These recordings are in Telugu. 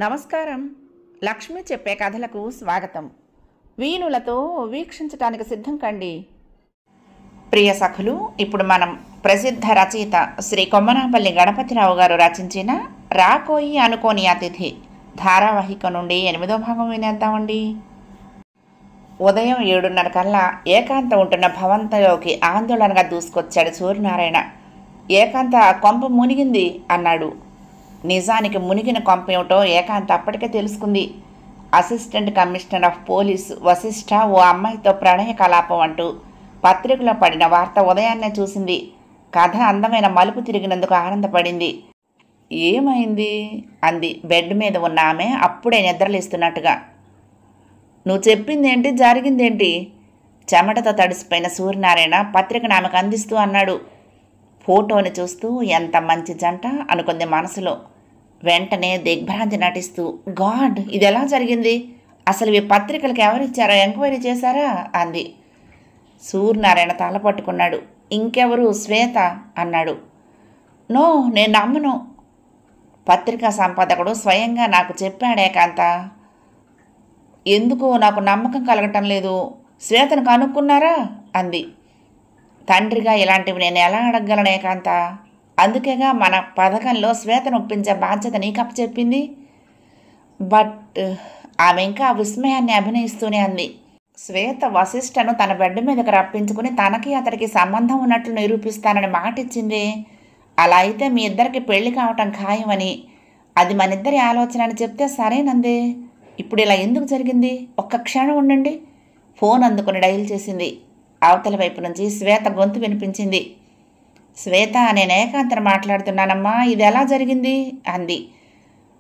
నమస్కారం. లక్ష్మి చెప్పే కథలకు స్వాగతం. వీణులతో వీక్షించటానికి సిద్ధం కండి. ప్రియ సఖులు, ఇప్పుడు మనం ప్రసిద్ధ రచయిత శ్రీ కొమ్మనాపల్లి గణపతిరావు గారు రచించిన రాకోయి అనుకోని అతిథి ధారావాహిక నుండి 8వ భాగం వినేద్దామండి. ఉదయం 7:30 కల్లా ఏకాంత ఉంటున్న భవంతిలోకి ఆందోళనగా దూసుకొచ్చాడు సూర్యనారాయణ. ఏకాంత కొంప మునిగింది అన్నాడు. నిజానికి మునిగిన కొంపేమిటో ఏకాంత్ అప్పటికే తెలుసుకుంది. Assistant commissioner of police Vasishtha ఓ అమ్మాయితో ప్రణయ కలాపం అంటూ పత్రికలో పడిన వార్త ఉదయాన్నే చూసింది. కథ అందమైన మలుపు తిరిగినందుకు ఆనందపడింది. ఏమైంది అంది బెడ్ మీద ఉన్న ఆమె అప్పుడే నిద్రలేస్తున్నట్టుగా. నువ్వు చెప్పిందేంటి, జరిగిందేంటి? చెమటతో తడిసిపోయిన సూర్యనారాయణ పత్రికను ఆమెకు అందిస్తూ అన్నాడు. ఫోటోని చూస్తూ ఎంత మంచి జంట అనుకుంది మనసులో. వెంటనే దిగ్భ్రాంతి నటిస్తూ, గాడ్, ఇది ఎలా జరిగింది? అసలు ఈ పత్రికలకు ఎవరిచ్చారో ఎంక్వైరీ చేశారా అంది. సూర్యనారాయణ తల పట్టుకున్నాడు. ఇంకెవరు, శ్వేత అన్నాడు. నో, నేను నమ్మను. పత్రికా సంపాదకుడు స్వయంగా నాకు చెప్పాడే కాంత. ఎందుకో నాకు నమ్మకం కలగటం లేదు. శ్వేతను కనుక్కున్నారా అంది. తండ్రిగా ఇలాంటివి నేను ఎలా అడగగలను ఏకాంత? అందుకేగా మన పథకంలో శ్వేతను ఒప్పించే బాధ్యత నీకు అప్పచెప్పింది. బట్ ఆమె ఇంకా విస్మయాన్ని అభినయిస్తూనే అంది. శ్వేత వశిష్ఠను తన బెడ్ మీదకి రప్పించుకుని తనకి అతడికి సంబంధం ఉన్నట్లు నిరూపిస్తానని మాటిచ్చింది. అలా అయితే మీ ఇద్దరికి పెళ్లి కావటం ఖాయమని, అది మనిద్దరి ఆలోచన అని చెప్తే సరేనంది. ఇప్పుడు ఇలా ఎందుకు జరిగింది? ఒక్క క్షణం ఉండండి. ఫోన్ అందుకుని డైల్ చేసింది. అవతల వైపు నుంచి శ్వేత గొంతు వినిపించింది. శ్వేత, నేను ఏకాంతను మాట్లాడుతున్నానమ్మా, ఇది ఎలా జరిగింది అంది.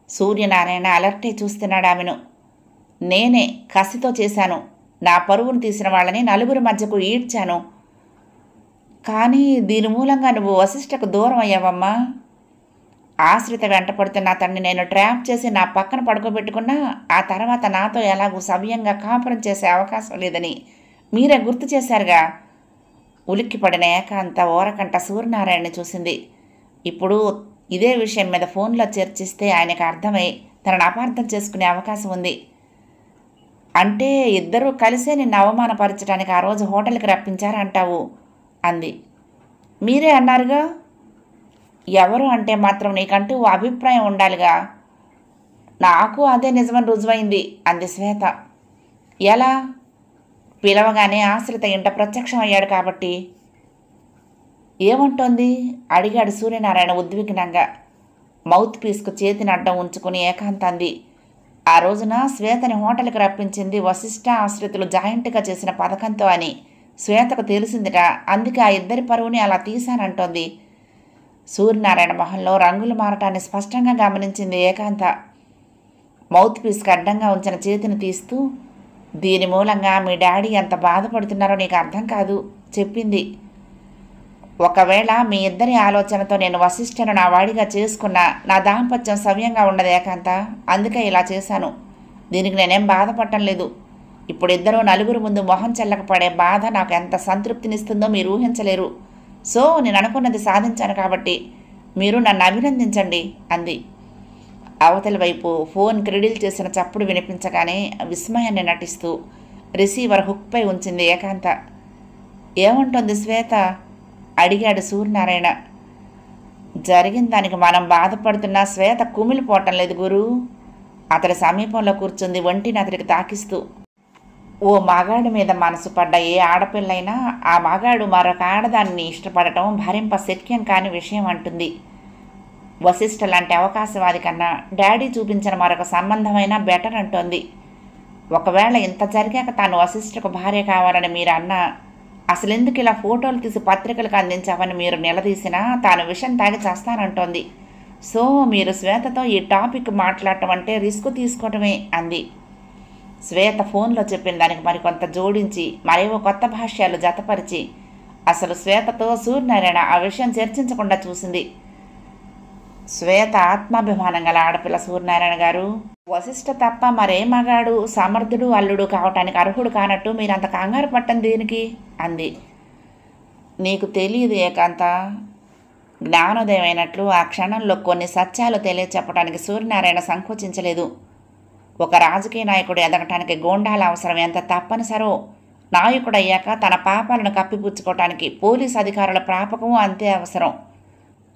సూర్యనారాయణ అలర్టే చూస్తున్నాడు ఆమెను. నేనే కసితో చేశాను. నా పరువును తీసిన వాళ్ళని నలుగురి మధ్యకు ఈడ్చాను. కానీ దీని మూలంగా నువ్వు వశిష్ఠకు దూరం అయ్యావమ్మా. ఆశ్రిత వెంటపడుతున్న అతన్ని నేను ట్రాప్ చేసి నా పక్కన పడుకోబెట్టుకున్నా ఆ తర్వాత నాతో ఎలాగూ సవ్యంగా కాపురం చేసే అవకాశం లేదని మీరే గుర్తు చేశారుగా. ఉలిక్కిపడిన ఏకాంత ఓరకంట సూర్యనారాయణని చూసింది. ఇప్పుడు ఇదే విషయం మీద ఫోన్లో చర్చిస్తే ఆయనకు అర్థమై తనను అపార్థం చేసుకునే అవకాశం ఉంది. అంటే ఇద్దరూ కలిసే నిన్ను అవమానపరచడానికి ఆ రోజు హోటల్కి రప్పించారంటావు అంది. మీరే అన్నారుగా. ఎవరు అంటే మాత్రం నీకంటూ ఓ అభిప్రాయం ఉండాలిగా. నాకు అదే నిజమని రుజువైంది అంది శ్వేత. ఎలా? పిలవగానే ఆశ్రిత ఇంట ప్రత్యక్షం అయ్యాడు కాబట్టి. ఏమంటోంది అడిగాడు సూర్యనారాయణ ఉద్విగ్నంగా. మౌత్ పీస్కు చేతిని అడ్డం ఉంచుకుని ఏకాంత అంది. ఆ రోజున శ్వేతని హోటల్కి రప్పించింది వశిష్ఠ ఆశ్రితులు జాయింట్గా చేసిన పథకంతో అని శ్వేతకు తెలిసిందిట. అందుకే ఆ ఇద్దరి పరువుని అలా తీశానంటోంది. సూర్యనారాయణ మొహంలో రంగులు మారటాన్ని స్పష్టంగా గమనించింది ఏకాంత. మౌత్ పీస్కి అడ్డంగా ఉంచిన చేతిని తీస్తూ, దీని మూలంగా మీ డాడీ ఎంత బాధపడుతున్నారో నీకు అర్థం కాదు చెప్పింది. ఒకవేళ మీ ఇద్దరి ఆలోచనతో నేను వశిష్ఠను నా వాడిగా చేసుకున్నా నా దాంపత్యం సవ్యంగా ఉండదు ఏకాంత. అందుకే ఇలా చేశాను. దీనికి నేనేం బాధపడటం లేదు. ఇప్పుడు ఇద్దరూ నలుగురు ముందు మొహం చెల్లకపడే బాధ నాకు ఎంత సంతృప్తినిస్తుందో మీరు ఊహించలేరు. సో నేను అనుకున్నది సాధించాను కాబట్టి మీరు నన్ను అభినందించండి అంది. అవతలి వైపు ఫోన్ క్రెడిల్ చేసిన చప్పుడు వినిపించగానే విస్మయాన్ని నటిస్తూ రిసీవర్ హుక్పై ఉంచింది ఏకాంత. ఏమంటోంది శ్వేత అడిగాడు సూర్యనారాయణ. జరిగిన దానికి మనం బాధపడుతున్నా శ్వేత కుమిలిపోవటం లేదు గురు. అతడి సమీపంలో కూర్చుంది ఒంటిని అతడికి తాకిస్తూ. ఓ మగాడి మీద మనసు పడ్డ ఏ ఆడపిల్లైనా ఆ మగాడు మరొక ఆడదాన్ని ఇష్టపడటం భరింప శక్యం కాని విషయం అంటుంది. వశిష్ఠ లాంటి అవకాశవాది కన్నా డాడీ చూపించిన మరొక సంబంధమైనా బెటర్ అంటోంది. ఒకవేళ ఇంత జరిగాక తాను వశిష్ఠకు భార్య కావాలని మీరు అన్నా, అసలెందుకు ఇలా ఫోటోలు తీసి పత్రికలకు అందించావని మీరు నిలదీసినా తాను విషం తాగి చేస్తానంటోంది. సో మీరు శ్వేతతో ఈ టాపిక్ మాట్లాడటం అంటే రిస్క్ తీసుకోవటమే అంది. శ్వేత ఫోన్లో చెప్పిన దానికి మరికొంత జోడించి మరేవో కొత్త భాష్యాలు జతపరిచి అసలు శ్వేతతో సూర్యనారాయణ ఆ విషయం చర్చించకుండా చూసింది. శ్వేత ఆత్మాభిమానం గల ఆడపిల్ల సూర్యనారాయణ గారు. వశిష్ఠ తప్ప మరే మగాడు సమర్థుడు అల్లుడు కావటానికి అర్హుడు కానట్టు మీరంత కంగారు పట్టం దేనికి అంది. నీకు తెలియదు ఏకాంత, జ్ఞానోదయమైనట్లు ఆ క్షణంలో కొన్ని సత్యాలు తెలియచెప్పడానికి సూర్యనారాయణ సంకోచించలేదు. ఒక రాజకీయ నాయకుడు ఎదగటానికి గూండాల అవసరం ఎంత తప్పనిసరో, నాయకుడయ్యాక తన పాపాలను కప్పిపుచ్చుకోవటానికి పోలీసు అధికారుల ప్రాపకం అంతే అవసరం.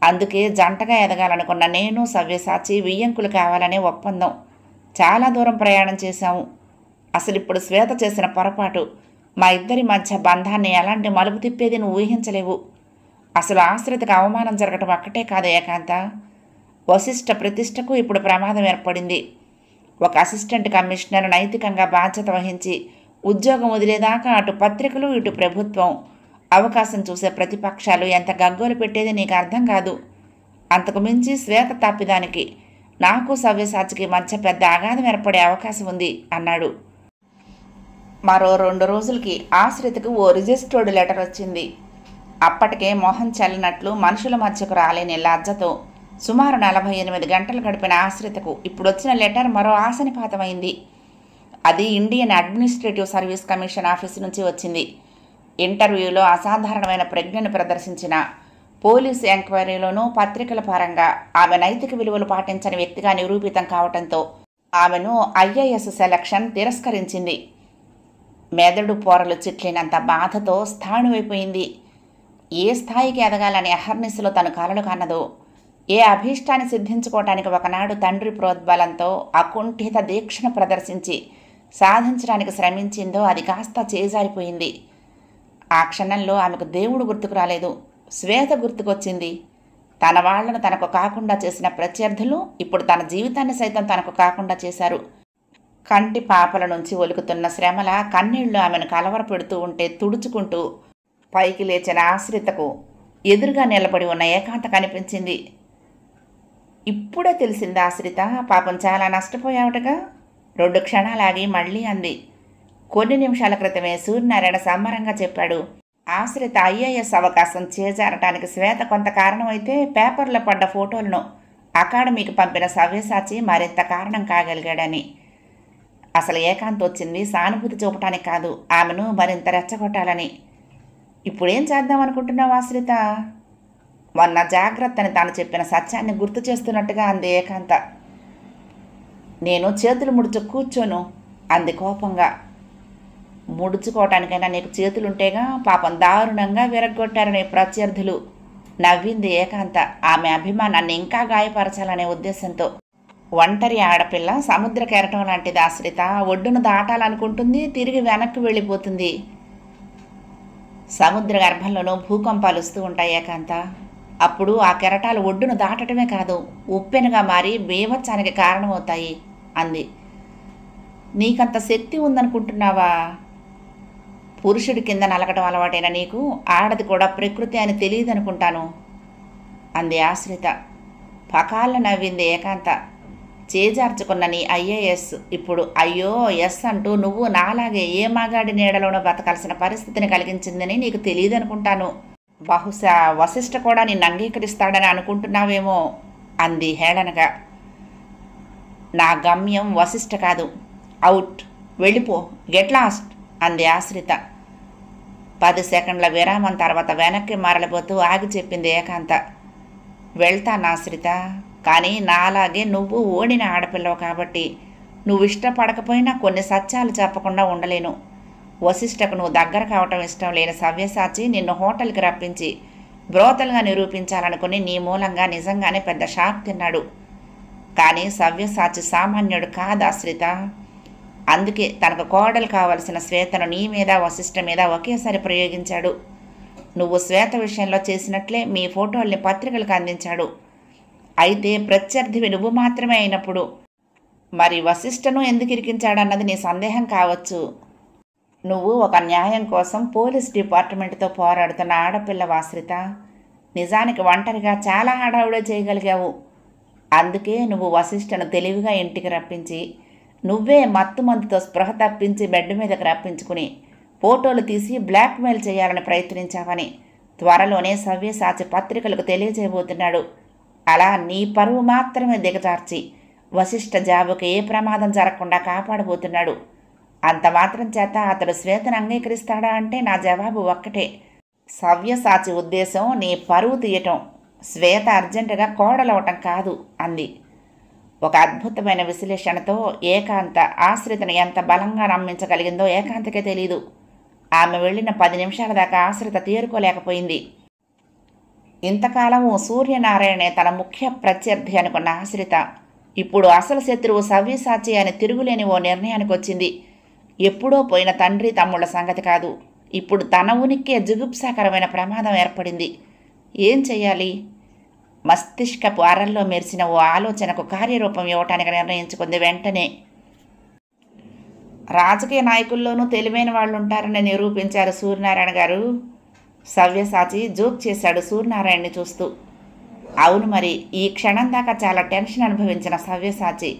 అందుకే జంటగా ఎదగాలనుకున్న నేను, సవ్యసాచి వియ్యంకులు కావాలనే ఒప్పందం. చాలా దూరం ప్రయాణం చేశాము. అసలు ఇప్పుడు శ్వేత చేసిన పొరపాటు మా ఇద్దరి మధ్య బంధాన్ని ఎలాంటి మలుపు తిప్పేది నువ్వు ఊహించలేవు. అసలు ఆశ్రితకు అవమానం జరగటం ఒక్కటే కాదు ఏకాంత, వశిష్ఠ ప్రతిష్టకు ఇప్పుడు ప్రమాదం ఏర్పడింది. ఒక అసిస్టెంట్ కమిషనర్ నైతికంగా బాధ్యత వహించి ఉద్యోగం వదిలేదాకా అటు పత్రికలు ఇటు ప్రభుత్వం అవకాశం చూసే ప్రతిపక్షాలు ఎంత గగ్గోలు పెట్టేది నీకు అర్థం కాదు. అంతకు మించి శ్వేత తప్పిదానికి నాకు సవ్యసాచికి మధ్య పెద్ద అగాధం ఏర్పడే అవకాశం ఉంది అన్నాడు. మరో 2 రోజులకి ఆశ్రితకు ఓ రిజిస్టర్డ్ లెటర్ వచ్చింది. అప్పటికే మొహం చల్లినట్లు మనుషుల మధ్యకు రాలేని లజ్జతో సుమారు 48 గంటలు గడిపిన ఆశ్రితకు ఇప్పుడొచ్చిన లెటర్ మరో ఆశనిపాతమైంది. అది Indian administrative service commission office నుంచి వచ్చింది. ఇంటర్వ్యూలో అసాధారణమైన ప్రజ్ఞను ప్రదర్శించిన, పోలీసు ఎంక్వైరీలోనూ పత్రికల పరంగా ఆమె నైతిక విలువలు పాటించని వ్యక్తిగా నిరూపితం కావడంతో ఆమెను ఐఏఎస్ సెలక్షన్ తిరస్కరించింది. మెదడు పొరలు చిట్లినంత బాధతో స్థాణువైపోయింది. ఏ స్థాయికి ఎదగాలని అహర్నిశలో తను కలలు కన్నదో, ఏ అభీష్టాన్ని సిద్ధించుకోవటానికి ఒకనాడు తండ్రి ప్రోద్బలంతో అకుంఠిత దీక్షను ప్రదర్శించి సాధించడానికి శ్రమించిందో అది కాస్త చేజారిపోయింది. ఆ క్షణంలో ఆమెకు దేవుడు గుర్తుకు రాలేదు, శ్వేత గుర్తుకొచ్చింది. తన వాళ్లను తనకు కాకుండా చేసిన ప్రత్యర్థులు ఇప్పుడు తన జీవితాన్ని సైతం తనకు కాకుండా చేశారు. కంటి పాపల నుంచి ఒలుకుతున్న శ్రమల కన్నీళ్లు ఆమెను కలవరపెడుతూ ఉంటే తుడుచుకుంటూ పైకి లేచిన ఆశ్రితకు ఎదురుగా నిలబడి ఉన్న ఏకాంత కనిపించింది. ఇప్పుడే తెలిసింది ఆశ్రిత, పాపం చాలా నష్టపోయావుటగా. 2 క్షణాలాగి మళ్ళీ అంది. కొన్ని నిమిషాల క్రితమే సూర్యనారాయణ సంబరంగా చెప్పాడు. ఆశ్రిత ఐఏఎస్ అవకాశం చేజారటానికి శ్వేత కొంత కారణమైతే పేపర్లో పడ్డ ఫోటోలను అకాడమీకి పంపిన సవ్యసాచి మరింత కారణం కాగలిగాడని. అసలు ఏకాంత్ వచ్చింది సానుభూతి చూపటానికి కాదు, ఆమెను మరింత రెచ్చగొట్టాలని. ఇప్పుడేం చేద్దాం అనుకుంటున్నావు ఆశ్రిత? మొన్న జాగ్రత్తని తాను చెప్పిన సత్యాన్ని గుర్తు చేస్తున్నట్టుగా అంది ఏకాంత. నేను చేతులు ముడుచు కూర్చోను అంది కోపంగా. ముడుచుకోవటానికైనా నీకు చేతులుంటేగా, పాపం దారుణంగా విరగ్గొట్టారనే ప్రత్యర్థులు. నవ్వింది ఏకాంత ఆమె అభిమానాన్ని ఇంకా గాయపరచాలనే ఉద్దేశంతో. ఒంటరి ఆడపిల్ల సముద్ర కెరటం లాంటిది ఆశ్రిత, ఒడ్డును దాటాలనుకుంటుంది, తిరిగి వెనక్కి వెళ్ళిపోతుంది. సముద్ర గర్భంలోనూ భూకంపాలు వస్తూ ఉంటాయి ఏకాంత. అప్పుడు ఆ కెరటాలు ఒడ్డును దాటటమే కాదు, ఉప్పెనగా మారి బీభత్సానికి కారణమవుతాయి అంది. నీకంత శక్తి ఉందనుకుంటున్నావా? పురుషుడి కింద నలగటం అలవాటైన నీకు ఆడది కూడా ప్రకృతి అని తెలియదనుకుంటాను అంది ఆశ్రిత. పకాళ్ళ నవ్వింది ఏకాంత. చేజార్చుకున్న నీ ఐఏఎస్ ఇప్పుడు అయ్యో ఎస్ అంటూ నువ్వు నాలాగే ఏ మగాడి నీడలోనో బతకాల్సిన పరిస్థితిని కలిగించిందని నీకు తెలియదనుకుంటాను. బహుశా వశిష్ఠ కూడా నిన్ను అంగీకరిస్తాడని అనుకుంటున్నావేమో అంది హేళనగా. నా గమ్యం వశిష్ఠ కాదు, అవుట్, వెళ్ళిపో, గెట్ లాస్ట్ అంది ఆశ్రిత. 10 సెకండ్ల విరామం తర్వాత వెనక్కి మరలిపోతూ ఆగి చెప్పింది ఏకాంత. వెళ్తాను ఆశ్రిత, కానీ నాలాగే నువ్వు ఓడిన ఆడపిల్లవు కాబట్టి నువ్వు ఇష్టపడకపోయినా కొన్ని సత్యాలు చెప్పకుండా ఉండలేను. వశిష్ఠకు నువ్వు దగ్గర కావటం ఇష్టం లేని సవ్యసాచి నిన్ను హోటల్కి రప్పించి బ్రోతలుగా నిరూపించాలనుకుని నీ మూలంగా నిజంగానే పెద్ద షాక్ తిన్నాడు. కానీ సవ్యసాచి సామాన్యుడు కాదు ఆశ్రిత. అందుకే తనకు కోడలు కావలసిన శ్వేతను నీ మీద వశిష్ఠ మీద ఒకేసారి ప్రయోగించాడు. నువ్వు శ్వేత విషయంలో చేసినట్లే మీ ఫోటోల్ని పత్రికలకు అందించాడు. అయితే ప్రత్యర్థివి నువ్వు మాత్రమే అయినప్పుడు మరి వశిష్ఠను ఎందుకు ఇరికించాడన్నది నీ సందేహం కావచ్చు. నువ్వు ఒక న్యాయం కోసం పోలీస్ డిపార్ట్మెంట్తో పోరాడుతున్న ఆడపిల్ల ఆశ్రిత. నిజానికి ఒంటరిగా చాలా హడావుడే చేయగలిగావు. అందుకే నువ్వు వశిష్ఠను తెలివిగా ఇంటికి రప్పించి నువ్వే మత్తు మందుతో స్పృహ తప్పించి బెడ్ మీదకి రప్పించుకుని ఫోటోలు తీసి బ్లాక్మెయిల్ చేయాలని ప్రయత్నించావని త్వరలోనే సవ్యసాచి పత్రికలకు తెలియజేయబోతున్నాడు. అలా నీ పరువు మాత్రమే దిగజార్చి వశిష్ఠ జాబుకి ఏ ప్రమాదం జరగకుండా కాపాడబోతున్నాడు. అంత మాత్రం చేత అతడు శ్వేతను అంగీకరిస్తాడా అంటే నా జవాబు ఒక్కటే, సవ్యసాచి ఉద్దేశం నీ పరువు తీయటం. శ్వేత అర్జెంటుగా కోడలవటం కాదు అంది. ఒక అద్భుతమైన విశ్లేషణతో ఏకాంత ఆశ్రితను ఎంత బలంగా నమ్మించగలిగిందో ఏకాంతకే తెలీదు. ఆమె వెళ్ళిన 10 నిమిషాల దాకా ఆశ్రిత తేరుకోలేకపోయింది. ఇంతకాలము సూర్యనారాయణే తన ముఖ్య ప్రత్యర్థి అనుకున్న ఆశ్రిత ఇప్పుడు అసలు శత్రువు సవ్యసాచి అని తిరుగులేని ఓ నిర్ణయానికి వచ్చింది. ఎప్పుడో పోయిన తండ్రి తమ్ముళ్ల సంగతి కాదు, ఇప్పుడు తన ఉనికే జుగుప్సాకరమైన ప్రమాదం ఏర్పడింది. ఏం చెయ్యాలి? మస్తిష్కపు అరల్లో మెరిసిన ఓ ఆలోచనకు కార్యరూపం ఇవ్వటానికి నిర్ణయించుకుంది. వెంటనే రాజకీయ నాయకుల్లోనూ తెలివైన వాళ్ళు ఉంటారని నిరూపించారు సూర్యనారాయణ గారు. సవ్యసాచి జోక్ చేశాడు సూర్యనారాయణని చూస్తూ. అవును మరి, ఈ క్షణం దాకా చాలా టెన్షన్ అనుభవించిన సవ్యసాచి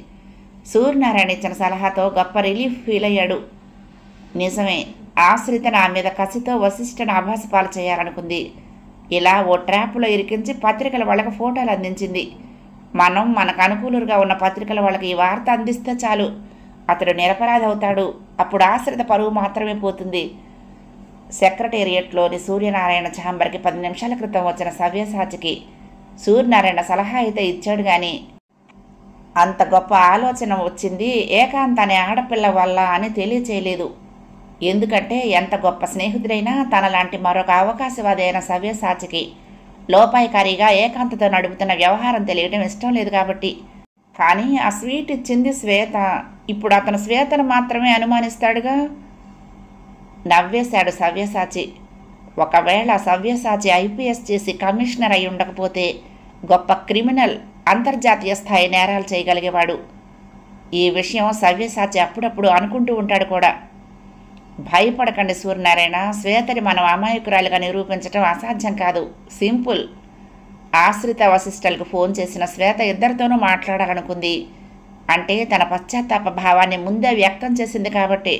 సూర్యనారాయణ ఇచ్చిన సలహాతో గొప్ప రిలీఫ్ ఫీల్ అయ్యాడు. నిజమే, ఆశ్రిత నా మీద కసితో వశిష్ఠను ఆభాసపాలు చేయాలనుకుంది. ఇలా ఓ ట్రాప్లో ఇరికించి పత్రికల వాళ్ళకి ఫోటోలు అందించింది. మనం మనకు అనుకూలంగా ఉన్న పత్రికల వాళ్ళకి ఈ వార్త అందిస్తే చాలు, అతడు నిరపరాధి అవుతాడు. అప్పుడు ఆశ్రిత పరువు మాత్రమే పోతుంది. సెక్రటేరియట్లోని సూర్యనారాయణ ఛాంబర్కి 10 నిమిషాల క్రితం వచ్చిన సవ్యసాచికి సూర్యనారాయణ సలహా అయితే ఇచ్చాడు, కానీ అంత గొప్ప ఆలోచన వచ్చింది ఏకాంత అనే ఆడపిల్ల వల్ల అని తెలియచేయలేదు. ఎందుకంటే ఎంత గొప్ప స్నేహితుడైనా తనలాంటి మరొక అవకాశవాది అయిన సవ్యసాచికి లోపాయికారిగా ఏకాంతతో నడుపుతున్న వ్యవహారం తెలియడం ఇష్టం లేదు కాబట్టి. కానీ ఆ స్వీట్ ఇచ్చింది శ్వేత. ఇప్పుడు అతను శ్వేతను మాత్రమే అనుమానిస్తాడుగా. నవ్వేశాడు సవ్యసాచి. ఒకవేళ సవ్యసాచి ఐపీఎస్ చేసి కమిషనర్ అయి ఉండకపోతే గొప్ప క్రిమినల్, అంతర్జాతీయ స్థాయి నేరాలు చేయగలిగేవాడు. ఈ విషయం సవ్యసాచి అప్పుడప్పుడు అనుకుంటూ ఉంటాడు కూడా. భయపడకండి సూర్యనారాయణ, శ్వేతని మనం అమాయకురాలుగా నిరూపించడం అసాధ్యం కాదు. సింపుల్. ఆశ్రిత వశిష్ఠలకు ఫోన్ చేసిన శ్వేత ఇద్దరితోనూ మాట్లాడాలనుకుంది. అంటే తన పశ్చాత్తాప భావాన్ని ముందే వ్యక్తం చేసింది కాబట్టి.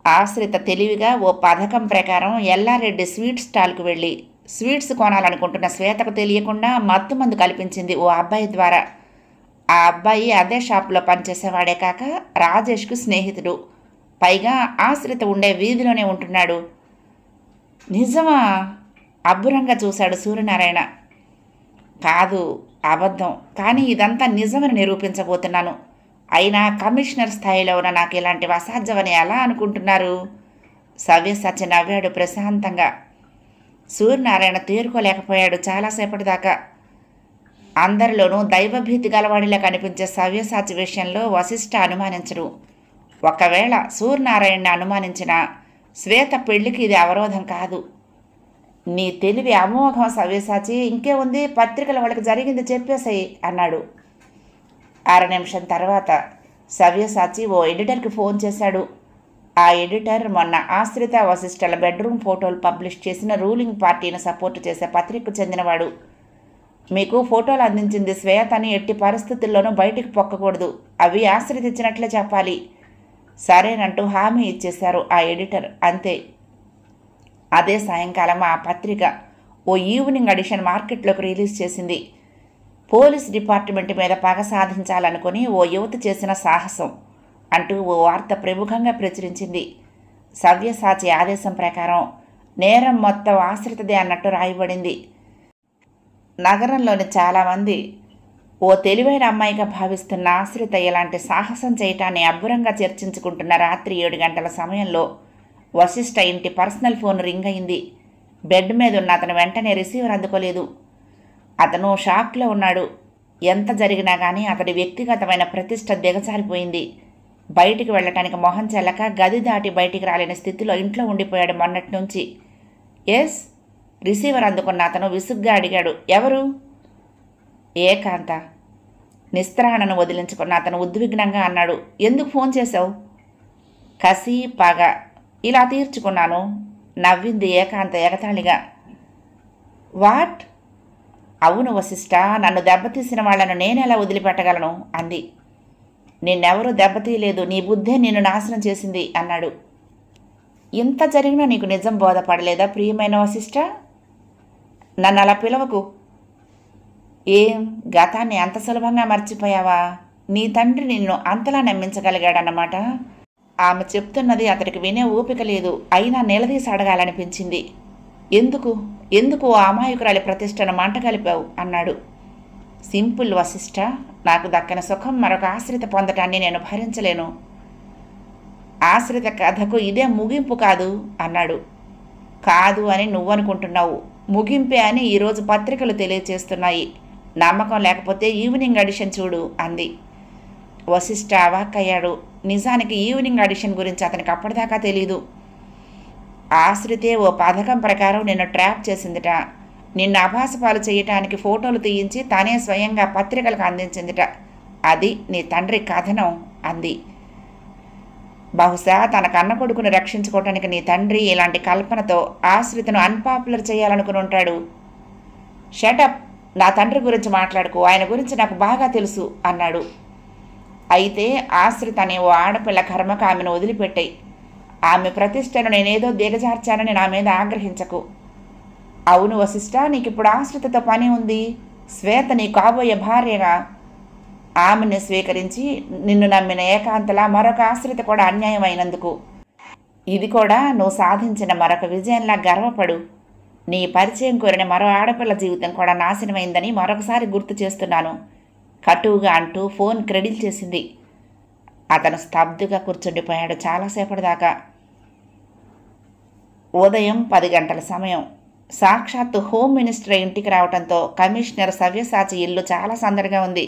ఆశ్రిత తెలివిగా ఓ పథకం ప్రకారం ఎల్లారెడ్డి స్వీట్ స్టాల్కు వెళ్ళి స్వీట్స్ కొనాలనుకుంటున్న శ్వేతకు తెలియకుండా మత్తుమందు కల్పించింది ఓ అబ్బాయి ద్వారా. ఆ అబ్బాయి అదే షాపులో పనిచేసేవాడే కాక రాజేష్కు స్నేహితుడు. పైగా ఆశ్రిత ఉండే వీధిలోనే ఉంటున్నాడు. నిజమా? అబ్బురంగా చూశాడు సూర్యనారాయణ. కాదు, అబద్ధం. కానీ ఇదంతా నిజమని నిరూపించబోతున్నాను. అయినా కమిషనర్ స్థాయిలో ఉన్న నాకు ఇలాంటివి అసాధ్యమని ఎలా అనుకుంటున్నారు? సవ్యసాచి నవ్వాడు ప్రశాంతంగా. సూర్యనారాయణ తేరుకోలేకపోయాడు చాలాసేపటి దాకా. అందరిలోనూ దైవభీతి గలవాడిలా కనిపించే సవ్యసాచి విషయంలో వశిష్ఠ అనుమానించరు. ఒకవేళ సూర్యనారాయణని అనుమానించిన శ్వేత పెళ్లికి ఇది అవరోధం కాదు. నీ తెలివి అమోఘం సవ్యసాచి. ఇంకే ఉంది, పత్రికల వాళ్ళకి జరిగింది చెప్పేసాయి అన్నాడు. 6 నిమిషం తర్వాత సవ్యసాచి ఓ ఎడిటర్కి ఫోన్ చేశాడు. ఆ ఎడిటర్ మొన్న ఆశ్రిత వశిష్ఠల బెడ్రూమ్ ఫోటోలు పబ్లిష్ చేసిన రూలింగ్ పార్టీని సపోర్టు చేసే పత్రికకు చెందినవాడు. మీకు ఫోటోలు అందించింది శ్వేతని ఎట్టి పరిస్థితుల్లోనూ బయటికి పొక్కకూడదు, అవి ఆశ్రిత ఇచ్చినట్లే చెప్పాలి. సరేనంటూ హామీ ఇచ్చేశారు ఆ ఎడిటర్. అంతే. అదే సాయంకాలం ఆ పత్రిక ఓ ఈవినింగ్ ఎడిషన్ మార్కెట్లోకి రిలీజ్ చేసింది. పోలీస్ డిపార్ట్మెంట్ మీద పగ సాధించాలనుకుని ఓ యువతి చేసిన సాహసం అంటూ ఓ వార్త ప్రముఖంగా ప్రచురించింది. సవ్యసాచి ఆదేశం ప్రకారం నేరం మొత్తం ఆశ్రితదే అన్నట్టు రాయబడింది. నగరంలోని చాలామంది ఓ తెలివైన అమ్మాయిగా భావిస్తున్న ఆశ్రిత ఇలాంటి సాహసం చేయటాన్ని అబ్బురంగా చర్చించుకుంటున్న రాత్రి 7 గంటల సమయంలో వశిష్ఠ ఇంటి పర్సనల్ ఫోన్ రింగ్ అయింది. బెడ్ మీద ఉన్న అతను వెంటనే రిసీవర్ అందుకోలేదు. అతను షాక్లో ఉన్నాడు. ఎంత జరిగినా కానీ అతడి వ్యక్తిగతమైన ప్రతిష్ట దిగజారిపోయింది. బయటికి వెళ్ళటానికి మొహం చెల్లక గది దాటి బయటికి రాలేని స్థితిలో ఇంట్లో ఉండిపోయాడు మొన్నటి నుంచి. ఎస్, రిసీవర్ అందుకున్న అతను విసుగ్గా అడిగాడు. ఎవరు? ఏకాంత. నిస్త్రాణను వదిలించుకున్న అతను ఉద్విగ్నంగా అన్నాడు. ఎందుకు ఫోన్ చేశావు? కసి పగ ఇలా తీర్చుకున్నాను, నవ్వింది ఏకాంత ఎగతాళిగా. వాట్? అవును వశిష్ఠ, నన్ను దెబ్బతీసిన వాళ్లను నేనెలా వదిలిపెట్టగలను అంది. నిన్నెవరూ దెబ్బతీయలేదు, నీ బుద్ధే నిన్ను నాశనం చేసింది అన్నాడు. ఇంత జరిగినా నీకు నిజం బోధపడలేదా ప్రియమైన వశిష్ఠ? నన్ను అలా పిలవకు. ఏం, గతాన్ని అంత సులభంగా మర్చిపోయావా? నీ తండ్రి నిన్ను అంతలా నమ్మించగలిగాడన్నమాట. ఆమె చెప్తున్నది అతడికి వినే ఓపిక లేదు. అయినా నిలదీసి అడగాలనిపించింది. ఎందుకు ఎందుకు ఆ అమాయకురాలి ప్రతిష్టను మంట కలిపావు అన్నాడు. సింపుల్ వశిష్ఠ, నాకు దక్కని సుఖం మరొక ఆశ్రిత పొందటాన్ని నేను భరించలేను. ఆశ్రిత కథకు ఇదే ముగింపు కాదు అన్నాడు. కాదు అని నువ్వనుకుంటున్నావు, ముగింపే అని ఈరోజు పత్రికలు తెలియచేస్తున్నాయి. నమ్మకం లేకపోతే ఈవినింగ్ ఎడిషన్ చూడు అంది. వశిష్ఠ అవాక్కయ్యాడు. నిజానికి ఈవినింగ్ ఎడిషన్ గురించి అతనికి అప్పటిదాకా తెలీదు. ఆశ్రితే ఓ పథకం ప్రకారం నిన్ను ట్రాప్ చేసిందిట. నిన్ను అభాసపాలు చేయటానికి ఫోటోలు తీయించి తానే స్వయంగా పత్రికలకు అందించిందిట. అది నీ తండ్రి కథనం అంది. బహుశా తన కన్న కొడుకును రక్షించుకోవటానికి నీ తండ్రి ఇలాంటి కల్పనతో ఆశ్రితను అన్పాపులర్ చేయాలనుకుని ఉంటాడు. షటప్, నా తండ్రి గురించి మాట్లాడుకో, ఆయన గురించి నాకు బాగా తెలుసు అన్నాడు. అయితే ఆశ్రిత అనే ఓ ఆడపిల్ల కర్మకు ఆమెను వదిలిపెట్టాయి. ఆమె ప్రతిష్టను నేనేదో దిగజార్చానని నా మీద ఆగ్రహించకు. అవును వశిష్ఠ, నీకిప్పుడు ఆశ్రితతో పని ఉంది. శ్వేత నీ కాబోయే భార్యగా. ఆమెను స్వీకరించి నిన్ను నమ్మిన ఏకాంతలా మరొక ఆశ్రిత కూడా అన్యాయం అయినందుకు ఇది కూడా నువ్వు సాధించిన మరొక విజయంలా గర్వపడు. నీ పరిచయం కోరిన మరో ఆడపిల్ల జీవితం కూడా నాశనమైందని మరొకసారి గుర్తు చేస్తున్నాను కటువుగా అంటూ ఫోన్ క్రెడిల్ చేసింది. అతను స్తబ్దుగా కూర్చుండిపోయాడు చాలాసేపటి దాకా. ఉదయం 10 గంటల సమయం. సాక్షాత్తు హోమ్ మినిస్టర్ ఇంటికి రావడంతో కమిషనర్ సవ్యసాచి ఇల్లు చాలా సందడిగా ఉంది.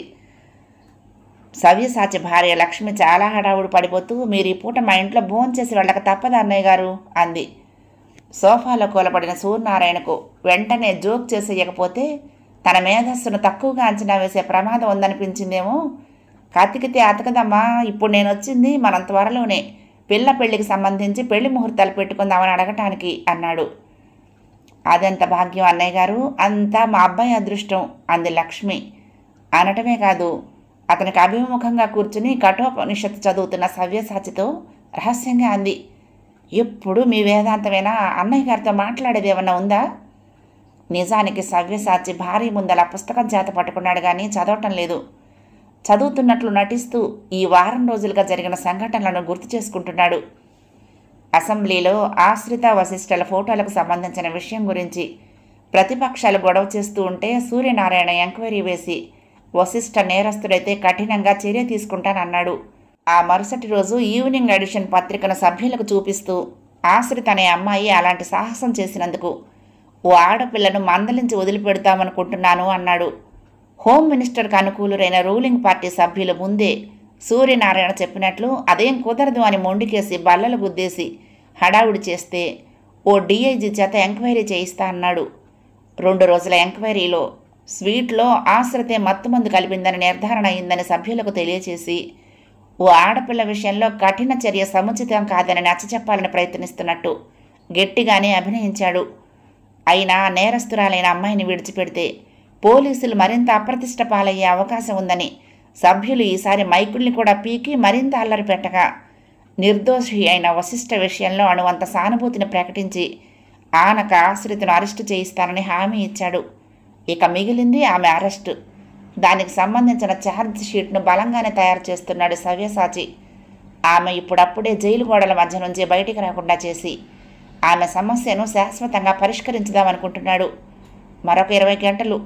సవ్యసాచి భార్య లక్ష్మి చాలా హడావుడు పడిపోతూ, మీరు ఈ పూట మా ఇంట్లో భోంచేసి వెళ్ళక తప్పదు అన్నయ్య గారు అంది. సోఫాలో కూలబడిన సూర్యనారాయణకు వెంటనే జోక్ చేసేయకపోతే తన మేధస్సును తక్కువగా అంచనా వేసే ప్రమాదం ఉందనిపించిందేమో. కతికితే అతకదమ్మా, ఇప్పుడు నేను వచ్చింది మనం త్వరలోనే పిల్ల పెళ్లికి సంబంధించి పెళ్లి ముహూర్తాలు పెట్టుకుందామని అడగటానికి అన్నాడు. అదెంత భాగ్యం అన్నయ్య గారు, అంతా మా అబ్బాయి అదృష్టం అంది లక్ష్మి. అనటమే కాదు, అతనికి అభిముఖంగా కూర్చుని కఠోపనిషత్తు చదువుతున్న సవ్యసాచితో రహస్యంగా అంది. ఎప్పుడు మీ వేదాంతమేనా, అన్నయ్య గారితో మాట్లాడేది ఏమన్నా ఉందా? నిజానికి సవ్యసాచి భారీ ముందల పుస్తకం చేత పట్టుకున్నాడు కానీ చదవటం లేదు. చదువుతున్నట్లు నటిస్తూ ఈ వారం రోజులుగా జరిగిన సంఘటనలను గుర్తు చేసుకుంటున్నాడు. అసెంబ్లీలో ఆశ్రిత వశిష్ఠల ఫోటోలకు సంబంధించిన విషయం గురించి ప్రతిపక్షాలు గొడవ చేస్తూ ఉంటే సూర్యనారాయణ ఎంక్వైరీ వేసి వశిష్ఠ నేరస్తుడైతే కఠినంగా చర్య తీసుకుంటానన్నాడు. ఆ మరుసటి రోజు ఈవినింగ్ ఎడిషన్ పత్రికను సభ్యులకు చూపిస్తూ ఆశ్రిత అనే అమ్మాయి అలాంటి సాహసం చేసినందుకు ఓ ఆడపిల్లను మందలించి వదిలిపెడతామనుకుంటున్నాను అన్నాడు. హోమ్ మినిస్టర్కు అనుకూలురైన రూలింగ్ పార్టీ సభ్యులు ముందే సూర్యనారాయణ చెప్పినట్లు అదేం కుదరదు అని మొండికేసి బల్లలు గుద్దేసి హడావుడి చేస్తే ఓ డిఐజీ చేత ఎంక్వైరీ చేయిస్తా అన్నాడు. 2 రోజుల ఎంక్వైరీలో స్వీట్లో ఆశ్రితే మత్తుమందు కలిపిందని నిర్ధారణ అయిందని సభ్యులకు తెలియచేసి ఓ ఆడపిల్ల విషయంలో కఠిన చర్య సముచితం కాదని నచ్చచెప్పాలని ప్రయత్నిస్తున్నట్టు గట్టిగానే అభినయించాడు. అయినా నేరస్తురాలైన అమ్మాయిని విడిచిపెడితే పోలీసులు మరింత అప్రతిష్ట పాలయ్యే అవకాశం ఉందని సభ్యులు ఈసారి మైకుల్ని కూడా పీకి మరింత అల్లరి పెట్టగా నిర్దోషి అయిన వశిష్ఠ విషయంలో అణువంత సానుభూతిని ప్రకటించి ఆనక ఆశ్రితను అరెస్టు చేయిస్తానని హామీ ఇచ్చాడు. ఇక మిగిలింది ఆమె అరెస్టు. దానికి సంబంధించిన ఛార్జ్ షీట్ను బలంగానే తయారు చేస్తున్నాడు సవ్యసాచి. ఆమె ఇప్పుడప్పుడే జైలు గోడల మధ్య నుంచి బయటికి రాకుండా చేసి ఆమె సమస్యను శాశ్వతంగా పరిష్కరించుదామనుకుంటున్నాడు. మరొక 20 గంటలు,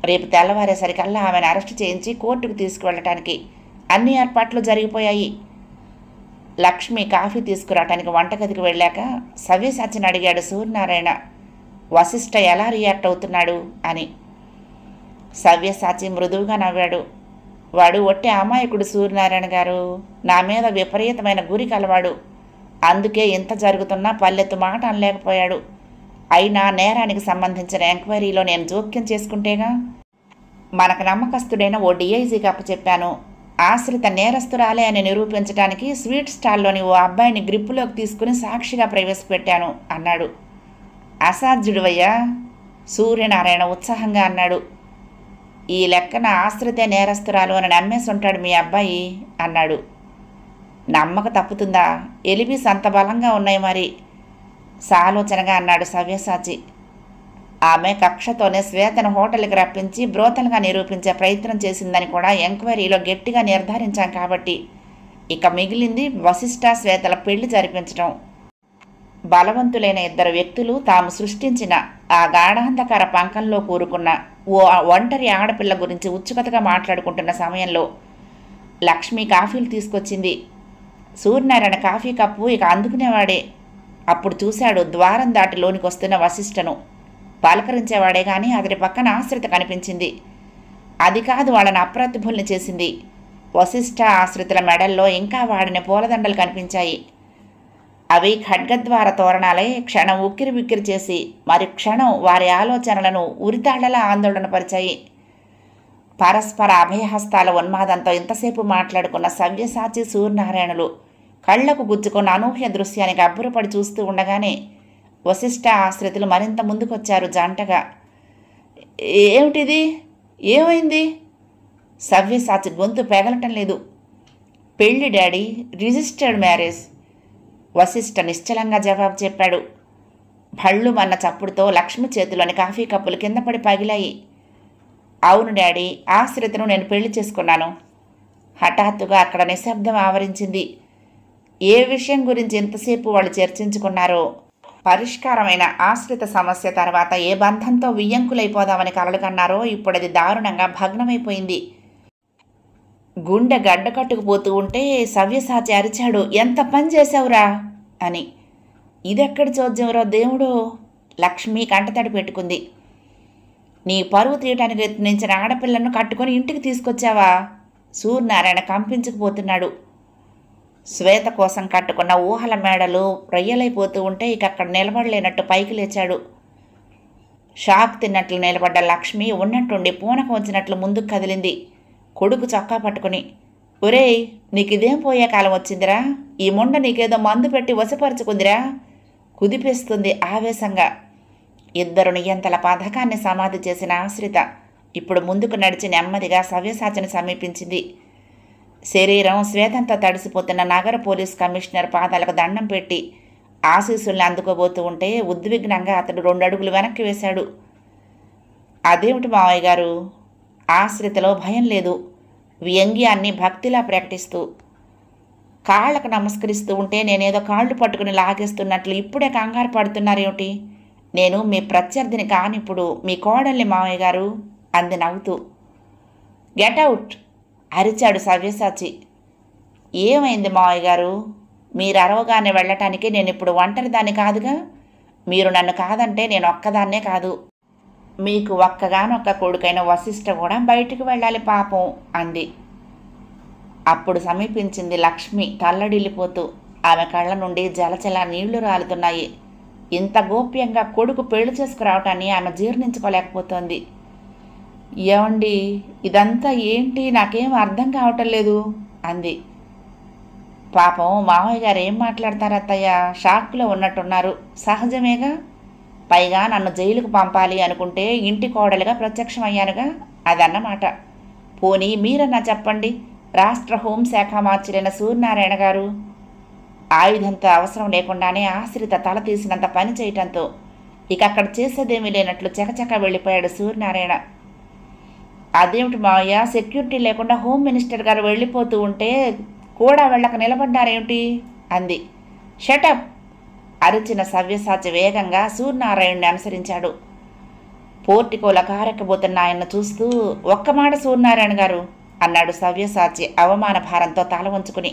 రేపు తెల్లవారేసరికల్లా ఆమెను అరెస్టు చేయించి కోర్టుకు తీసుకువెళ్ళటానికి అన్ని ఏర్పాట్లు జరిగిపోయాయి. లక్ష్మి కాఫీ తీసుకురావటానికి వంటగదికి వెళ్ళాక సవ్యసాచిని అడిగాడు సూర్యనారాయణ, వశిష్ఠ ఎలా రియాక్ట్ అవుతున్నాడు అని. సవ్యసాచి మృదువుగా నవ్వాడు. వాడు ఒట్టి అమాయకుడు సూర్యనారాయణ గారు, నా మీద విపరీతమైన గురి కలవాడు. అందుకే ఇంత జరుగుతున్నా పల్లెత్తు మాట అనలేకపోయాడు. అయినా నేరానికి సంబంధించిన ఎంక్వైరీలో నేను జోక్యం చేసుకుంటేగా. మనకు నమ్మకస్తుడైన ఓ డిఐజీకి అప్పచెప్పాను. ఆశ్రిత నేరస్తురాలే అని నిరూపించడానికి స్వీట్ స్టాల్లోని ఓ అబ్బాయిని గ్రిప్పులోకి తీసుకుని సాక్షిగా ప్రవేశపెట్టాను అన్నాడు. అసాధ్యుడివయ్యా, సూర్యనారాయణ ఉత్సాహంగా అన్నాడు. ఈ లెక్కన ఆశ్రితే నేరస్తురాలు అని నమ్మేసి ఉంటాడు మీ అబ్బాయి అన్నాడు. నమ్మక తప్పుతుందా, ఎలిబీస్ అంత బలంగా ఉన్నాయి మరి సాలోచనగా అన్నాడు సవ్యసాచి. ఆమె కక్షతోనే శ్వేతను హోటల్కి రప్పించి బ్రోతలుగా నిరూపించే ప్రయత్నం చేసిందని కూడా ఎంక్వైరీలో గట్టిగా నిర్ధారించాం కాబట్టి ఇక మిగిలింది వశిష్ఠ శ్వేతల పెళ్లి జరిపించడం. బలవంతులైన ఇద్దరు వ్యక్తులు తాము సృష్టించిన ఆ గాఢాంధకార పంకంలో కూరుకున్న ఓ ఒంటరి ఆడపిల్ల గురించి ఉత్సుకతగా మాట్లాడుకుంటున్న సమయంలో లక్ష్మి కాఫీలు తీసుకొచ్చింది. సూర్యనారాయణ కాఫీ కప్పు ఇక అందుకునేవాడే. అప్పుడు చూశాడు ద్వారం దాటి లోనికి వస్తున్న వశిష్ఠను. పలకరించేవాడే కానీ అతడి పక్కన ఆశ్రిత కనిపించింది. అది కాదు వాళ్ళని అప్రతిభుల్ని చేసింది. వశిష్ఠ ఆశ్రితుల మెడల్లో ఇంకా వాడిన పూలదండలు కనిపించాయి. అవి ఖడ్గద్వార తోరణాలే క్షణం ఉక్కిరి బిక్కిరి చేసి మరి క్షణం వారి ఆలోచనలను ఉరితాళ్లలా ఆందోళనపరిచాయి. పరస్పర అభయహస్తాల ఉన్మాదంతో ఇంతసేపు మాట్లాడుకున్న సవ్యసాచి సూర్యనారాయణులు కళ్లకు గుచ్చుకున్న అనూహ్య దృశ్యానికి అబ్బురపడి చూస్తూ ఉండగానే వశిష్ఠ ఆశ్రితులు మరింత ముందుకొచ్చారు జంటగా. ఏమిటిది? ఏమైంది? సవ్యసాచి గొంతు పెగలటం లేదు. పెళ్లి డాడీ, రిజిస్టర్డ్ మ్యారేజ్. వశిష్ఠ నిశ్చలంగా జవాబు చెప్పాడు. భళ్ళు మన్న చప్పుడుతో లక్ష్మి చేతిలోని కాఫీ కప్పులు కింద పడి పగిలాయి. అవును డాడీ, ఆశ్రితను నేను పెళ్లి చేసుకున్నాను. హఠాత్తుగా అక్కడ నిశ్శబ్దం ఆవరించింది. ఏ విషయం గురించి ఎంతసేపు వాళ్ళు చర్చించుకున్నారో, పరిష్కారమైన ఆశ్రిత సమస్య తర్వాత ఏ బంధంతో వియ్యంకులైపోదామని కలలు కన్నారో ఇప్పుడది దారుణంగా భగ్నమైపోయింది. గుండె గడ్డకట్టుకుపోతూ ఉంటే సవ్యసాచి అరిచాడు, ఎంత పని చేశావురా అని. ఇదెక్కడి చోద్యంరో దేవుడో! లక్ష్మి కంటతడి పెట్టుకుంది. నీ పరువు తీయటానికి యత్నించిన ఆడపిల్లను కట్టుకొని ఇంటికి తీసుకొచ్చావా? సూర్యనారాయణ కంపించుకుపోతున్నాడు. శ్వేత కోసం కట్టుకున్న ఊహల మేడలు రొయ్యలైపోతూ ఉంటే ఇక అక్కడ నిలబడలేనట్టు పైకి లేచాడు. షాక్ తిన్నట్లు నిలబడ్డ లక్ష్మి ఉన్నట్టుండి పూనకం వచ్చినట్లు ముందుకు కదిలింది, కొడుకు చొక్కా పట్టుకుని. ఒరేయ్, నీకిదేం పోయే కాలం వచ్చిందిరా? ఈ ముండ నీకేదో మందు పెట్టి వశపరుచుకుందిరా? కుదిపిస్తుంది ఆవేశంగా. ఇద్దరు నియంతల పథకాన్ని సమాధి చేసిన ఆశ్రిత ఇప్పుడు ముందుకు నడిచి నెమ్మదిగా సవ్యసాచిని సమీపించింది. శరీరం శ్వేతంతో తడిసిపోతున్న నగర పోలీస్ కమిషనర్ పాదాలకు దండం పెట్టి ఆశీస్సుల్ని అందుకోబోతూ ఉంటే ఉద్విగ్నంగా అతడు 2 అడుగులు వెనక్కి వేశాడు. అదేమిటి మావయ్య గారు? ఆశ్రితలో భయం లేదు, వ్యంగ్యాన్ని భక్తిలా ప్రకటిస్తూ. కాళ్ళకు నమస్కరిస్తూ ఉంటే నేనేదో కాళ్ళు పట్టుకుని లాగేస్తున్నట్లు ఇప్పుడే కంగారు పడుతున్నారేమిటి? నేను మీ ప్రత్యర్థిని కానిప్పుడు మీ కోడల్ని మావయ్య గారు అంది నవ్వుతూ. గెటౌట్ అరిచాడు సవ్యసాచి. ఏమైంది మావయ్య గారు? మీరు అరవగానే వెళ్ళటానికి నేను ఇప్పుడు ఒంటరిదాన్ని కాదుగా. మీరు నన్ను కాదంటే నేను ఒక్కదాన్నే కాదు. మీకు ఒక్కగానొక్క కొడుకైన వశిష్ఠ కూడా బయటికి వెళ్ళాలి పాపం అంది. అప్పుడు సమీపించింది లక్ష్మి తల్లడిల్లిపోతూ. ఆమె కళ్ళ నుండి జలచల నీళ్లు రాలుతున్నాయి. ఇంత గోప్యంగా కొడుకు పెళ్లి చేసుకురావటాన్ని ఆమె జీర్ణించుకోలేకపోతోంది. ఏమండి, ఇదంతా ఏంటి? నాకేం అర్థం కావటం లేదు అంది. పాపం మామయ్య గారు ఏం మాట్లాడతారు అత్తయ్య? షాక్లో ఉన్నట్టున్నారు. సహజమేగా. పైగా నన్ను జైలుకు పంపాలి అనుకుంటే ఇంటి కోడలుగా ప్రత్యక్షమయ్యానుగా, అదన్నమాట. పోనీ మీరన్నా చెప్పండి, రాష్ట్ర హోంశాఖ మార్చిలైన సూర్యనారాయణ గారు. ఆయుధంతో అవసరం లేకుండానే ఆశ్రిత తల తీసినంత పని చేయటంతో ఇక అక్కడ చేసేదేమీ లేనట్లు చకచక వెళ్ళిపోయాడు సూర్యనారాయణ. అదేమిటి మావయ్య, సెక్యూరిటీ లేకుండా హోమ్ మినిస్టర్ గారు వెళ్ళిపోతూ ఉంటే కూడా వెళ్ళక నిలబడ్డారేమిటి అంది. షటప్ అరిచిన సవ్యసాచి వేగంగా సూర్యనారాయణ్ణి అనుసరించాడు. పోర్టికోల కారెక్కబోతున్న ఆయన్ను చూస్తూ, ఒక్క మాట సూర్యనారాయణ గారు అన్నాడు సవ్యసాచి అవమాన భారంతో తల వంచుకుని.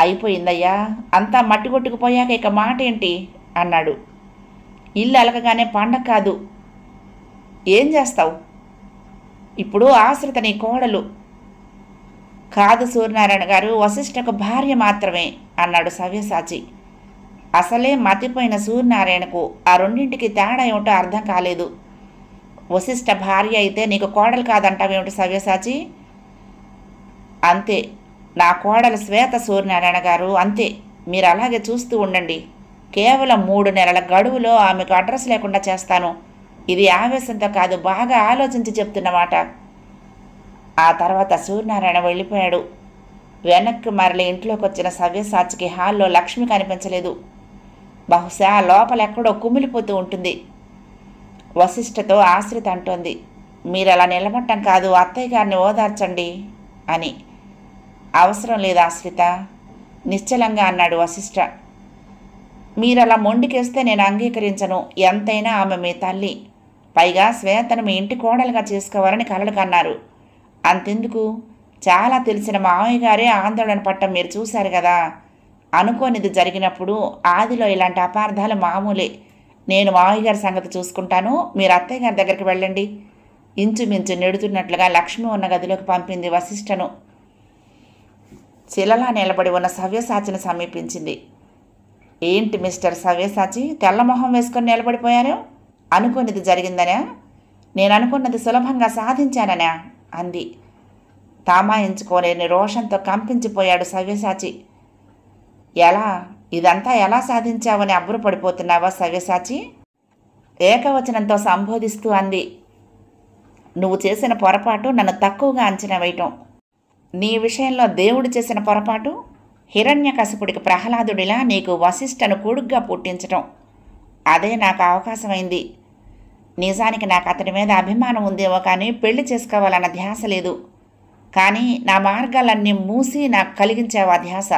అయిపోయిందయ్యా, అంతా మట్టిగొట్టుకుపోయాక ఇక మాట ఏంటి అన్నాడు. ఇల్లు అలకగానే పండగ కాదు. ఏం చేస్తావు ఇప్పుడు? ఆశ్రిత నీ కోడలు కాదు సూర్యనారాయణ గారు, వశిష్ఠకు భార్య మాత్రమే అన్నాడు సవ్యసాచి. అసలే మతిపోయిన సూర్యనారాయణకు ఆ రెండింటికి తేడా ఏమిటో అర్థం కాలేదు. వశిష్ఠ భార్య అయితే నీకు కోడలు కాదంటావేమిటి సవ్యసాచి? అంతే, నా కోడలు శ్వేత సూర్యనారాయణ గారు, అంతే. మీరు అలాగే చూస్తూ ఉండండి. కేవలం 3 నెలల గడువులో ఆమెకు అడ్రస్ లేకుండా చేస్తాను. ఇది ఆవేశంతో కాదు, బాగా ఆలోచించి చెప్తున్నమాట. ఆ తర్వాత సూర్యనారాయణ వెళ్ళిపోయాడు. వెనక్కి మరలి ఇంట్లోకి వచ్చిన సవ్యసాచికి హాల్లో లక్ష్మి కనిపించలేదు. బహుశా లోపలెక్కడో కుమిలిపోతూ ఉంటుంది. వశిష్ఠతో ఆశ్రిత అంటోంది, మీరు అలా నిలబట్టం కాదు, అత్తయ్య గారిని ఓదార్చండి అని. అవసరం లేదు ఆశ్రిత, నిశ్చలంగా అన్నాడు వశిష్ఠ. మీరలా మొండికేస్తే నేను అంగీకరించను. ఎంతైనా ఆమె మీ తల్లి. పైగా శ్వేతను మీ ఇంటి కోడలుగా చేసుకోవాలని కలలు కన్నారు. అంతెందుకు, చాలా తెలిసిన మావయ్య గారే ఆందోళన పట్టం మీరు చూశారు కదా. అనుకోనిది జరిగినప్పుడు ఆదిలో ఇలాంటి అపార్థాలు మామూలే. నేను మావయ్య గారి సంగతి చూసుకుంటాను, మీరు అత్తయ్య గారి దగ్గరికి వెళ్ళండి. ఇంచుమించు నెడుతున్నట్లుగా లక్ష్మి ఉన్న గదిలోకి పంపింది వశిష్ఠను. శిలలా నిలబడి ఉన్న సవ్యసాచిని సమీపించింది. ఏంటి మిస్టర్ సవ్యసాచి, తెల్లమొహం వేసుకొని నిలబడిపోయారు? అనుకున్నది జరిగిందనా? నేను అనుకున్నది సులభంగా సాధించాననా అంది. తామాయించుకోలేని రోషంతో కంపించిపోయాడు సవ్యసాచి. ఇదంతా ఎలా సాధించావని అబ్బురపడిపోతున్నావా సవ్యసాచి? ఏకవచనంతో సంబోధిస్తూ అంది. నువ్వు చేసిన పొరపాటు నన్ను తక్కువగా అంచనా వేయటం. నీ విషయంలో దేవుడు చేసిన పొరపాటు హిరణ్యకశిపుడికి ప్రహ్లాదుడిలా నీకు వశిష్ఠను కొడుగ్గా పుట్టించటం. అదే నాకు అవకాశమైంది. నిజానికి నాకు అతడి మీద అభిమానం ఉందేమో కానీ పెళ్లి చేసుకోవాలన్న ధ్యాస లేదు. కానీ నా మార్గాలన్నీ మూసి నాకు కలిగించావు ఆ ధ్యాస.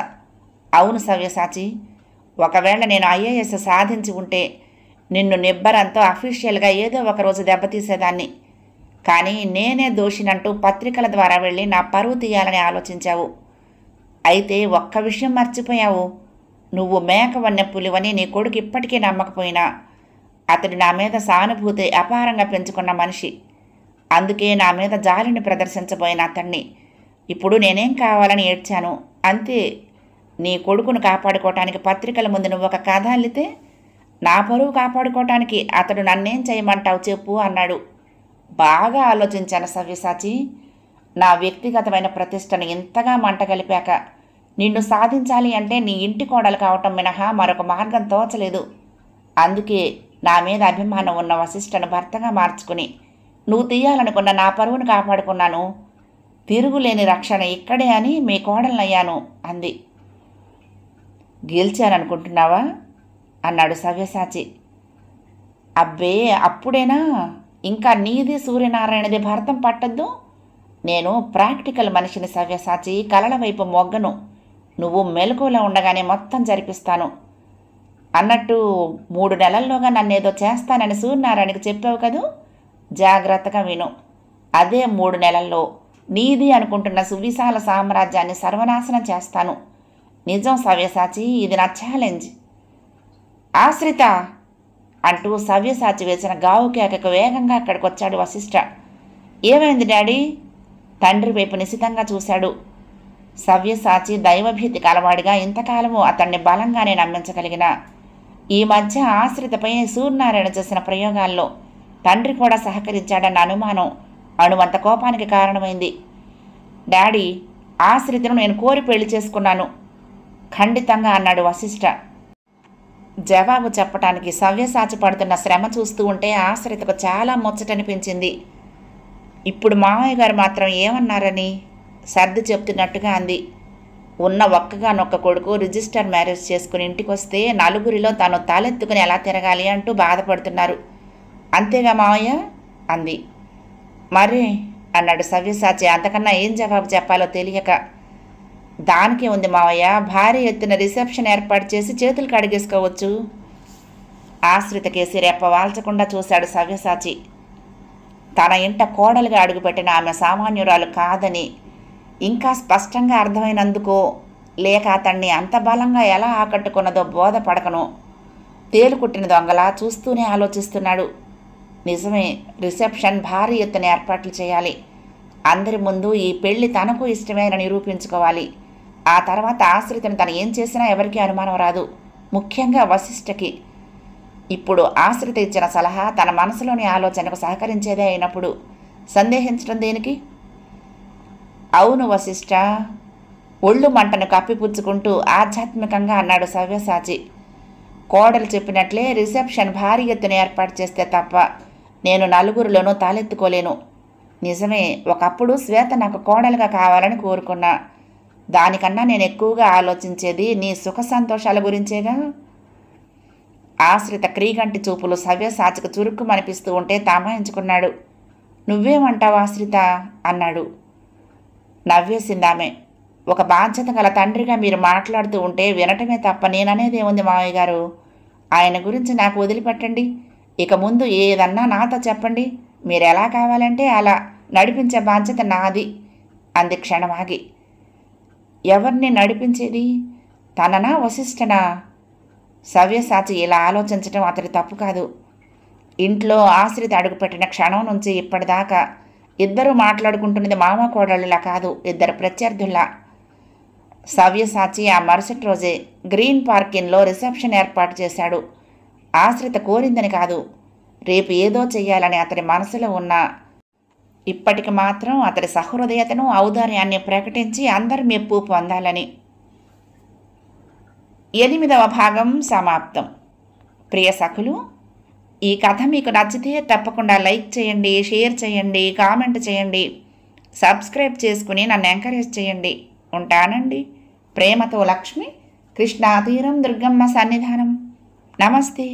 అవును సవ్యసాచి, ఒకవేళ నేను ఐఏఎస్ సాధించి ఉంటే నిన్ను నిబ్బరంతో అఫీషియల్గా ఏదో ఒకరోజు దెబ్బతీసేదాన్ని. కానీ నేనే దోషినంటూ పత్రికల ద్వారా వెళ్ళి నా పరువు తీయాలని ఆలోచించావు. అయితే ఒక్క విషయం మర్చిపోయావు. నువ్వు మేకవన్నె పులివని నీ కొడుకు ఇప్పటికీ నమ్మకపోయినా అతడు నా మీద సానుభూతి అపారంగా పెంచుకున్న మనిషి. అందుకే నా మీద జాలిని ప్రదర్శించబోయిన అతన్ని ఇప్పుడు నేనేం కావాలని ఏడ్చాను అంతే. నీ కొడుకును కాపాడుకోవటానికి పత్రికల ముందు నువ్వు ఒక కథ అల్లితే నా పరువు కాపాడుకోవటానికి అతడు నన్నేం చేయమంటావు చెప్పు అన్నాడు. బాగా ఆలోచించాను సవ్యసాచి. నా వ్యక్తిగతమైన ప్రతిష్టను ఇంతగా మంట కలిపాక నిన్ను సాధించాలి అంటే నీ ఇంటి కోడలు కావటం మినహా మరొక మార్గం తోచలేదు. అందుకే నా మీద అభిమానం ఉన్న వశిష్ఠను భర్తగా మార్చుకుని నువ్వు తీయాలనుకున్న నా పరువును కాపాడుకున్నాను. తిరుగులేని రక్షణ ఇక్కడే అని మీ కోడలనయ్యాను అంది. గెలిచాననుకుంటున్నావా అన్నాడు సవ్యసాచి. అబ్బే, అప్పుడేనా? ఇంకా నీది సూర్యనారాయణది భరతం పట్టద్దు. నేను ప్రాక్టికల్ మనిషిని సవ్యసాచి, కలల వైపు మొగ్గను. నువ్వు మెలకువలో ఉండగానే మొత్తం జరిపిస్తాను. అన్నట్టు 3 నెలల్లోగా నన్నేదో చేస్తానని సూర్యనారాయణకి చెప్పావు కదూ, జాగ్రత్తగా విను. అదే 3 నెలల్లో నీది అనుకుంటున్న సువిశాల సామ్రాజ్యాన్ని సర్వనాశనం చేస్తాను. నిజం సవ్యసాచి, ఇది నా ఛాలెంజ్. ఆశ్రిత అంటూ సవ్యసాచి వేసిన గావు కేకకు వేగంగా అక్కడికి వచ్చాడు వశిష్ఠ. ఏమైంది డాడీ? తండ్రి వైపు నిశితంగా చూశాడు. సవ్యసాచి దైవభీతి కలవాడిగా ఇంతకాలము అతన్ని బలంగానే నమ్మించగలిగిన ఈ మధ్య ఆశ్రితపై సూర్యనారాయణ చేసిన ప్రయోగాల్లో తండ్రి కూడా సహకరించాడన్న అనుమానం అణువంత కోపానికి కారణమైంది. డాడీ, ఆశ్రితను నేను కోరి పెళ్లి చేసుకున్నాను ఖండితంగా అన్నాడు వశిష్ఠ. జవాబు చెప్పటానికి సవ్యసాచి పడుతున్న శ్రమ చూస్తూ ఉంటే ఆశ్రితకు చాలా ముచ్చటనిపించింది. ఇప్పుడు మామయ్య గారు మాత్రం ఏమన్నారని సర్ది చెప్తున్నట్టుగా అంది. ఉన్న ఒక్కగానొక్క కొడుకు రిజిస్టర్ మ్యారేజ్ చేసుకుని ఇంటికొస్తే నలుగురిలో తాను తలెత్తుకుని ఎలా తిరగాలి అంటూ బాధపడుతున్నారు. అంతేగా మామయ్య అంది. మరి అన్నాడు సవ్యసాచి అంతకన్నా ఏం జవాబు చెప్పాలో తెలియక. దానికే ఉంది మావయ్య, భారీ ఎత్తున రిసెప్షన్ ఏర్పాటు చేసి చేతులు కడిగేసుకోవచ్చు. ఆశ్రిత కేసి రెప్ప వాల్చకుండా చూశాడు సవ్యసాచి. తన ఇంట కోడలుగా అడుగుపెట్టిన ఆమె సామాన్యురాలు కాదని ఇంకా స్పష్టంగా అర్థమైనందుకో లేక అతన్ని అంత బలంగా ఎలా ఆకట్టుకున్నదో బోధపడకను తేలుకుట్టిన దొంగలా చూస్తూనే ఆలోచిస్తున్నాడు. నిజమే, రిసెప్షన్ భారీ ఎత్తున ఏర్పాట్లు చేయాలి. అందరి ముందు ఈ పెళ్లి తనకు ఇష్టమేనని నిరూపించుకోవాలి. ఆ తర్వాత ఆశ్రితను తను ఏం చేసినా ఎవరికీ అనుమానం రాదు, ముఖ్యంగా వశిష్ఠకి. ఇప్పుడు ఆశ్రిత ఇచ్చిన సలహా తన మనసులోని ఆలోచనకు సహకరించేదే అయినప్పుడు సందేహించడం దేనికి? అవును వశిష్ఠ, ఒళ్ళు మంటను కప్పిపుచ్చుకుంటూ ఆధ్యాత్మికంగా అన్నాడు సవ్యసాచి. కోడలు చెప్పినట్లే రిసెప్షన్ భారీ ఎత్తున ఏర్పాటు చేస్తే తప్ప నేను నలుగురిలోనూ తాలెత్తుకోలేను. నిజమే, ఒకప్పుడు శ్వేత నాకు కోడలుగా కావాలని కోరుకున్నా. దానికన్నా నేను ఎక్కువగా ఆలోచించేది నీ సుఖ సంతోషాల గురించేగా. ఆశ్రిత క్రీగంటి చూపులు సవ్యసాచికి చురుక్కుమనిపిస్తూ ఉంటే తామాయించుకున్నాడు. నువ్వేమంటావు ఆశ్రిత అన్నాడు. నవ్వేసిందామె. ఒక బాధ్యత గల తండ్రిగా మీరు మాట్లాడుతూ ఉంటే వినటమే తప్ప నేననేదేముంది మావయ్య గారు. ఆయన గురించి నాకు వదిలిపెట్టండి. ఇక ముందు ఏదన్నా నాతో చెప్పండి. మీరు ఎలా కావాలంటే అలా నడిపించే బాధ్యత నాది అంది క్షణమాగి. ఎవరిని నడిపించేది? తననా వశిష్ఠనా? సవ్యసాచి ఇలా ఆలోచించడం అతడి తప్పు కాదు. ఇంట్లో ఆశ్రిత అడుగుపెట్టిన క్షణం నుంచి ఇప్పటిదాకా ఇద్దరూ మాట్లాడుకుంటున్నది మామ కోడళ్ళులా కాదు, ఇద్దరు ప్రత్యర్థుల్లా. సవ్యసాచి ఆ మరుసటి రోజే గ్రీన్ పార్కిన్లో రిసెప్షన్ ఏర్పాటు చేశాడు. ఆశ్రిత కోరిందని కాదు, రేపు ఏదో చెయ్యాలని అతడి మనసులో ఉన్న ఇప్పటికి మాత్రం అతడి సహృదయతను ఔదార్యాన్ని ప్రకటించి అందరి మెప్పు పొందాలని. 8వ భాగం సమాప్తం. ప్రియ సఖులు, ఈ కథ మీకు నచ్చితే తప్పకుండా లైక్ చేయండి, షేర్ చేయండి, కామెంట్ చేయండి, సబ్స్క్రైబ్ చేసుకుని నన్ను ఎంకరేజ్ చేయండి. ఉంటానండి. ప్రేమతో లక్ష్మి, కృష్ణా తీరం, దుర్గమ్మ సన్నిధానం. నమస్తే.